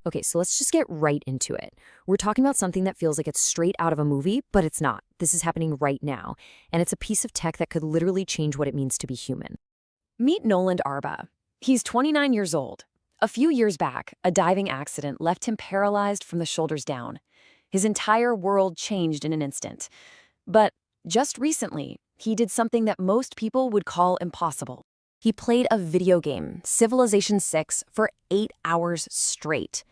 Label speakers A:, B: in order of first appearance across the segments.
A: Okay, so let's just get right into it. We're talking about something that feels like it's straight out of a movie, but it's not. This is happening right now, and it's a piece of tech that could literally change what it means to be human. Meet Noland Arbaugh. He's 29 years old. A few years back, a diving accident left him paralyzed from the shoulders down. His entire world changed in an instant. But just recently, he did something that most people would call impossible. He played a video game, Civilization 6, for 8 hours straight.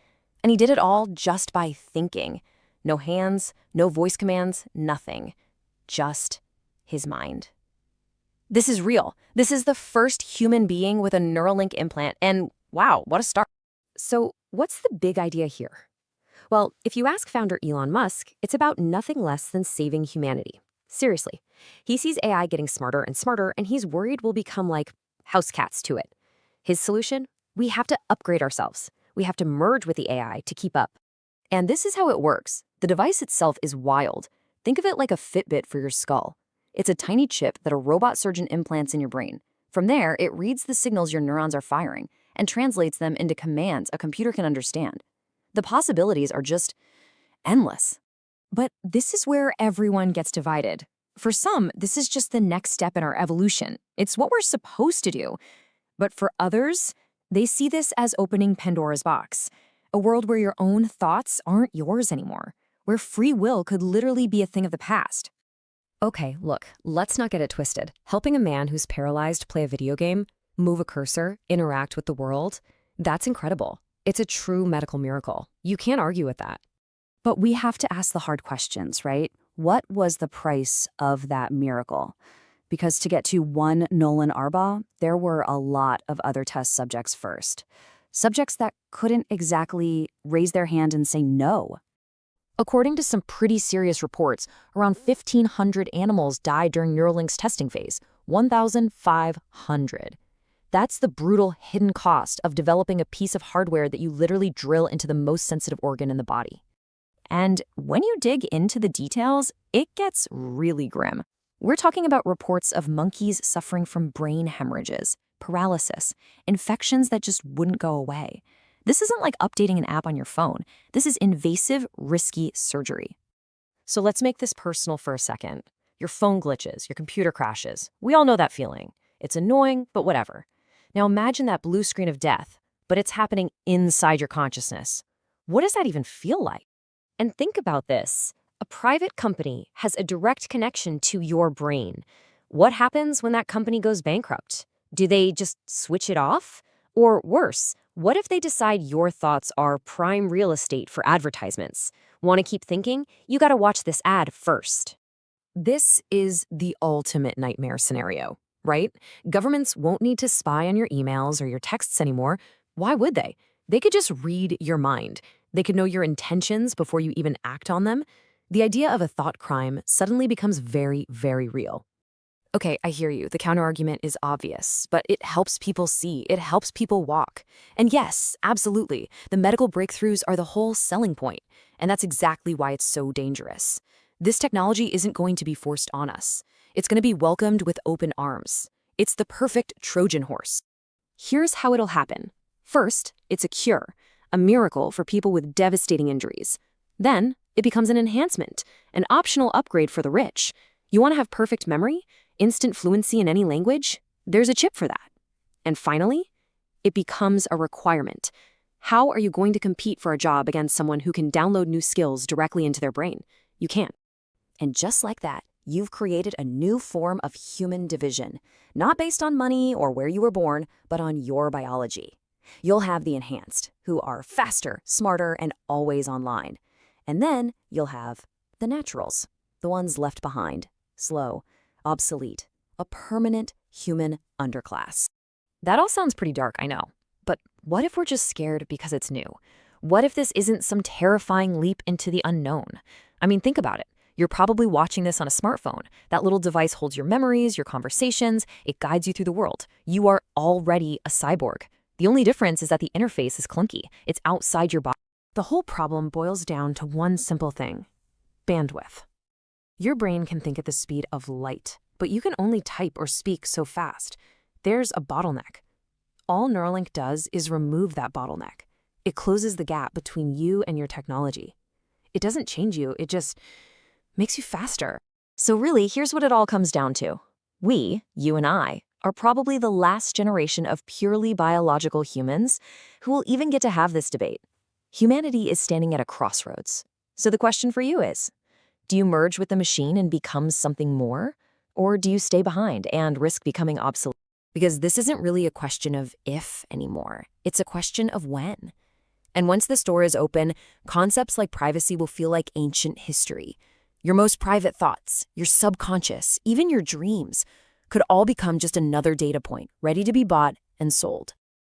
A: And he did it all just by thinking. No hands, no voice commands, nothing. Just his mind. This is real. This is the first human being with a Neuralink implant, and wow, what a start. So, what's the big idea here? Well, if you ask founder Elon Musk, it's about nothing less than saving humanity. Seriously. He sees AI getting smarter and smarter, and he's worried we'll become like house cats to it. His solution? We have to upgrade ourselves. We have to merge with the AI to keep up. And this is how it works. The device itself is wild. Think of it like a Fitbit for your skull. It's a tiny chip that a robot surgeon implants in your brain. From there, it reads the signals your neurons are firing and translates them into commands a computer can understand. The possibilities are just endless. But this is where everyone gets divided. For some, this is just the next step in our evolution. It's what we're supposed to do. But for others, they see this as opening Pandora's box, a world where your own thoughts aren't yours anymore, where free will could literally be a thing of the past. Okay, look, let's not get it twisted. Helping a man who's paralyzed play a video game, move a cursor, interact with the world, that's incredible. It's a true medical miracle. You can't argue with that.
B: But we have to ask the hard questions, right? What was the price of that miracle? Because to get to one Noland Arbaugh, there were a lot of other test subjects first. Subjects that couldn't exactly raise their hand and say no.
A: According to some pretty serious reports, around 1,500 animals died during Neuralink's testing phase. 1,500. That's the brutal hidden cost of developing a piece of hardware that you literally drill into the most sensitive organ in the body. And when you dig into the details, it gets really grim. We're talking about reports of monkeys suffering from brain hemorrhages, paralysis, infections that just wouldn't go away. This isn't like updating an app on your phone. This is invasive, risky surgery. So let's make this personal for a second. Your phone glitches, your computer crashes. We all know that feeling. It's annoying, but whatever. Now imagine that blue screen of death, but it's happening inside your consciousness. What does that even feel like? And think about this. A private company has a direct connection to your brain. What happens when that company goes bankrupt? Do they just switch it off? Or worse, what if they decide your thoughts are prime real estate for advertisements? Want to keep thinking? You got to watch this ad first. This is the ultimate nightmare scenario, right? Governments won't need to spy on your emails or your texts anymore. Why would they? They could just read your mind. They could know your intentions before you even act on them. The idea of a thought crime suddenly becomes very, very real. Okay, I hear you. The counterargument is obvious, but it helps people see. It helps people walk. And yes, absolutely, the medical breakthroughs are the whole selling point, and that's exactly why it's so dangerous. This technology isn't going to be forced on us. It's going to be welcomed with open arms. It's the perfect Trojan horse. Here's how it'll happen. First, it's a cure, a miracle for people with devastating injuries. Then, it becomes an enhancement, an optional upgrade for the rich. You want to have perfect memory? Instant fluency in any language? There's a chip for that. And finally, it becomes a requirement. How are you going to compete for a job against someone who can download new skills directly into their brain? You can't. And just like that, you've created a new form of human division, not based on money or where you were born, but on your biology. You'll have the enhanced, who are faster, smarter, and always online. And then you'll have the naturals, the ones left behind, slow, obsolete, a permanent human underclass. That all sounds pretty dark, I know. But what if we're just scared because it's new? What if this isn't some terrifying leap into the unknown? I mean, think about it. You're probably watching this on a smartphone. That little device holds your memories, your conversations. It guides you through the world. You are already a cyborg. The only difference is that the interface is clunky. It's outside your body. The whole problem boils down to one simple thing: bandwidth. Your brain can think at the speed of light, but you can only type or speak so fast. There's a bottleneck. All Neuralink does is remove that bottleneck. It closes the gap between you and your technology. It doesn't change you, it just makes you faster. So really, here's what it all comes down to. We, you and I, are probably the last generation of purely biological humans who will even get to have this debate. Humanity is standing at a crossroads. So the question for you is, do you merge with the machine and become something more? Or do you stay behind and risk becoming obsolete? Because this isn't really a question of if anymore. It's a question of when. And once this door is open, concepts like privacy will feel like ancient history. Your most private thoughts, your subconscious, even your dreams could all become just another data point, ready to be bought and sold.